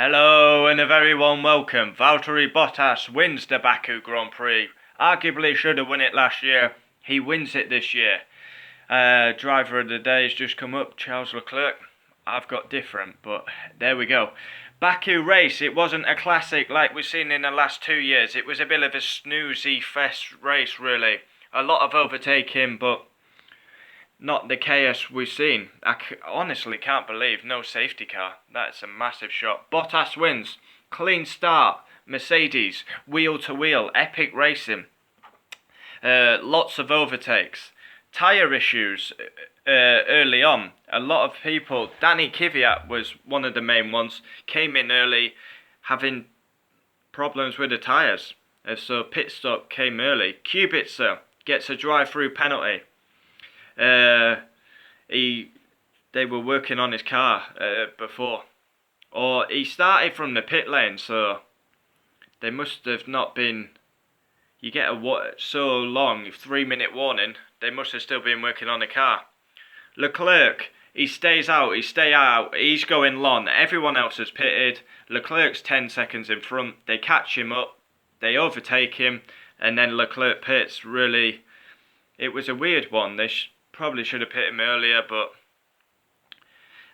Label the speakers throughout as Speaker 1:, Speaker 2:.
Speaker 1: Hello and a very warm welcome. Valtteri Bottas wins the Baku Grand Prix. Arguably should have won it last year. He wins it this year. Driver of the day has just come up, Charles Leclerc. I've got different, but there we go. Baku race, it wasn't a classic like we've seen in the last 2 years. It was a bit of a snoozy fest race, really. A lot of overtaking, but not the chaos we've seen. Honestly can't believe no safety car. That's a massive shot. Bottas wins. Clean start. Mercedes. Wheel to wheel. Epic racing. Lots of overtakes. Tyre issues early on. A lot of people. Danny Kvyat was one of the main ones. Came in early having problems with the tyres. So pit stop came early. Kubica gets a drive-through penalty. They were working on his car before, or he started from the pit lane, so they must have not been. You get so long 3-minute warning. They must have still been working on the car. Leclerc, he stays out. He's going long. Everyone else has pitted. Leclerc's 10 seconds in front. They catch him up. They overtake him, and then Leclerc pits. Really, it was a weird one. They probably should have pit him earlier, but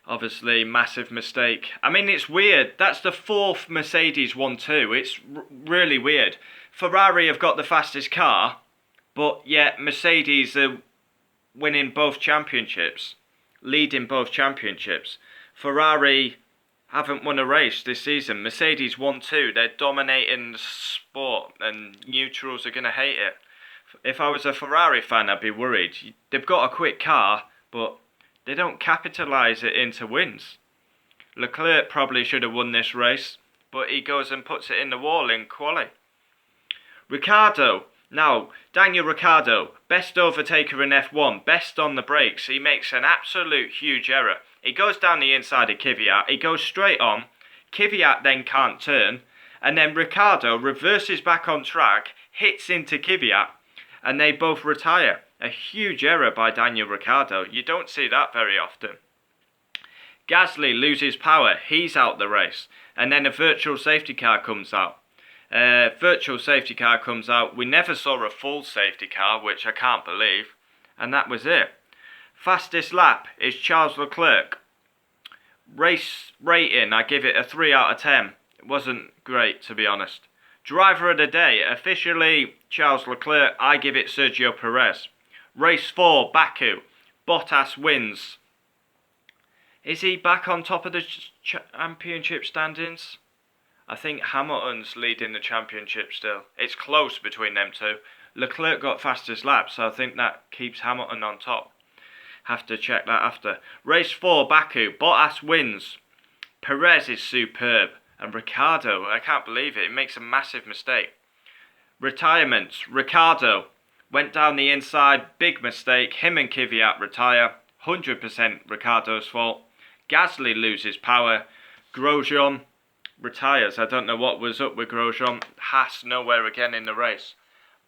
Speaker 1: obviously massive mistake. I mean, it's weird. That's the 4th Mercedes 1-2. It's really weird. Ferrari have got the fastest car, but yet Mercedes are winning both championships, leading both championships. Ferrari haven't won a race this season. Mercedes 1-2. They're dominating the sport, and neutrals are going to hate it. If I was a Ferrari fan, I'd be worried. They've got a quick car, but they don't capitalise it into wins. Leclerc probably should have won this race, but he goes and puts it in the wall in quali. Ricciardo. Now, Daniel Ricciardo, best overtaker in F1, best on the brakes. He makes an absolute huge error. He goes down the inside of Kvyat. He goes straight on. Kvyat then can't turn. And then Ricciardo reverses back on track, hits into Kvyat, and they both retire. A huge error by Daniel Ricciardo. You don't see that very often. Gasly loses power. He's out the race. And then a virtual safety car comes out. Virtual safety car comes out. We never saw a full safety car, which I can't believe. And that was it. Fastest lap is Charles Leclerc. Race rating, I give it a 3 out of 10. It wasn't great, to be honest. Driver of the day, officially Charles Leclerc. I give it Sergio Perez. Race 4, Baku. Bottas wins. Is he back on top of the championship standings? I think Hamilton's leading the championship still. It's close between them two. Leclerc got fastest lap, so I think that keeps Hamilton on top. Have to check that after. Race 4, Baku. Bottas wins. Perez is superb. And Ricciardo, I can't believe it. He makes a massive mistake. Retirements. Ricciardo went down the inside. Big mistake. Him and Kvyat retire. 100% Ricciardo's fault. Gasly loses power. Grosjean retires. I don't know what was up with Grosjean. Haas nowhere again in the race.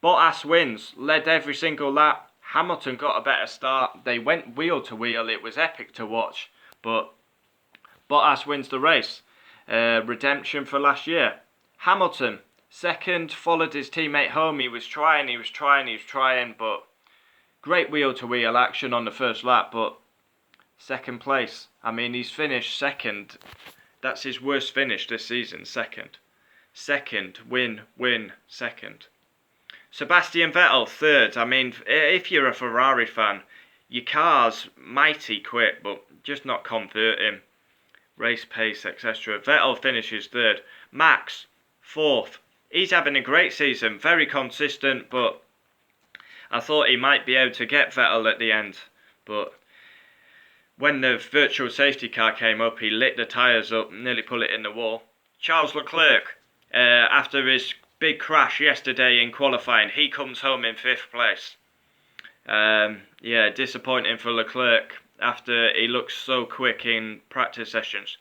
Speaker 1: Bottas wins. Led every single lap. Hamilton got a better start. They went wheel to wheel. It was epic to watch. But Bottas wins the race. Redemption for last year. Hamilton, second, followed his teammate home. He was trying, but great wheel-to-wheel action on the first lap, but second place. I mean, he's finished second. That's his worst finish this season, second. Second, win, second. Sebastian Vettel, third. I mean, if you're a Ferrari fan, your car's mighty quick, but just not converting. Race pace, etc. Vettel finishes third. Max, fourth. He's having a great season, very consistent, but I thought he might be able to get Vettel at the end. But when the virtual safety car came up, he lit the tyres up, nearly put it in the wall. Charles Leclerc, after his big crash yesterday in qualifying, he comes home in 5th place. Yeah, disappointing for Leclerc after he looks so quick in practice sessions.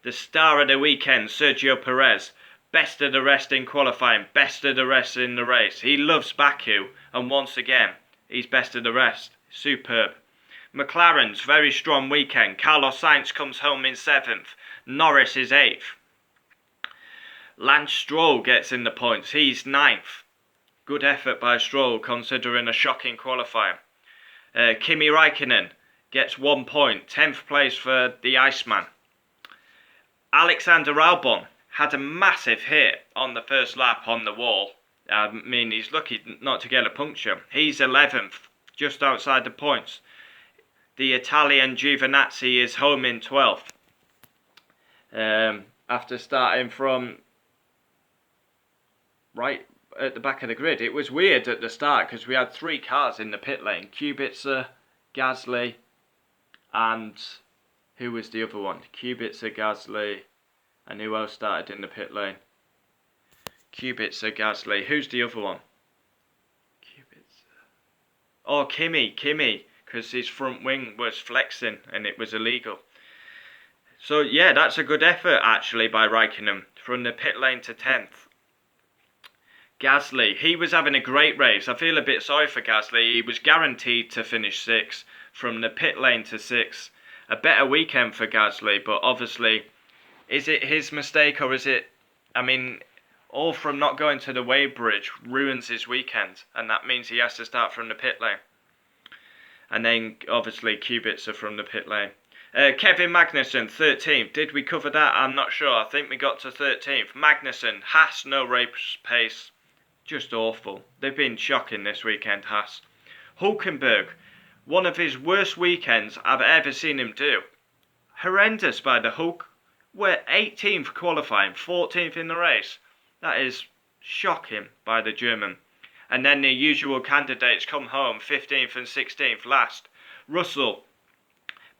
Speaker 1: The star of the weekend, Sergio Perez. Best of the rest in qualifying, best of the rest in the race. He loves Baku, and once again, he's best of the rest. Superb. McLaren's very strong weekend. Carlos Sainz comes home in 7th. Norris is 8th. Lance Stroll gets in the points. He's 9th. Good effort by Stroll considering a shocking qualifier. Kimi Räikkönen gets 1 point. 10th place for the Iceman. Alexander Albon had a massive hit on the first lap on the wall. I mean, he's lucky not to get a puncture. He's 11th, just outside the points. The Italian Giovinazzi is home in 12th. After starting from right at the back of the grid. It was weird at the start because we had 3 cars in the pit lane. Kubica, Gasly, and who was the other one? Kubica, Gasly, and who else started in the pit lane? Kubica, Gasly. Who's the other one? Kubica. Oh, Kimi, because his front wing was flexing and it was illegal. So yeah, that's a good effort actually by Räikkönen from the pit lane to 10th. Gasly, he was having a great race. I feel a bit sorry for Gasly. He was guaranteed to finish 6th from the pit lane to 6th. A better weekend for Gasly, but obviously, is it his mistake or is it, I mean, all from not going to the wave bridge ruins his weekend, and that means he has to start from the pit lane. And then obviously Kubica from the pit lane. Kevin Magnussen, 13th. Did we cover that? I'm not sure. I think we got to 13th. Magnussen, Haas, no race pace. Just awful. They've been shocking this weekend, Haas. Hulkenberg, one of his worst weekends I've ever seen him do. Horrendous by the Hulk. We're 18th qualifying, 14th in the race. That is shocking by the German. And then the usual candidates come home, 15th and 16th last. Russell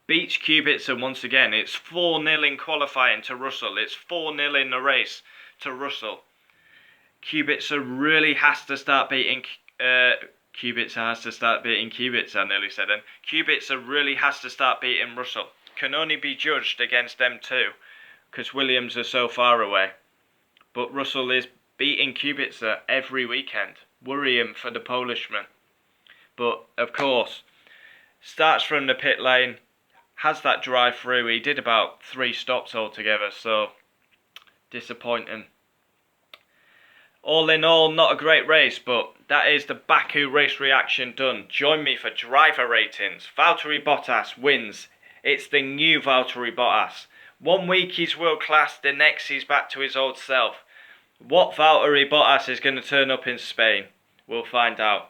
Speaker 1: beats Kubica once again. It's 4-0 in qualifying to Russell. It's 4-0 in the race to Russell. Kubica really has to start beating Kubica, I nearly said then. Kubica really has to start beating Russell. Can only be judged against them two, because Williams are so far away. But Russell is beating Kubica every weekend, worrying for the Polishman. But, of course, starts from the pit lane, has that drive through. He did about 3 stops altogether, so disappointing. All in all, not a great race, but that is the Baku race reaction done. Join me for driver ratings. Valtteri Bottas wins. It's the new Valtteri Bottas. 1 week he's world class, the next he's back to his old self. What Valtteri Bottas is going to turn up in Spain? We'll find out.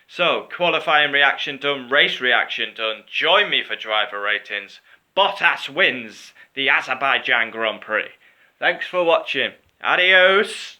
Speaker 1: So, qualifying reaction done, race reaction done. Join me for driver ratings. Bottas wins the Azerbaijan Grand Prix. Thanks for watching. Adios.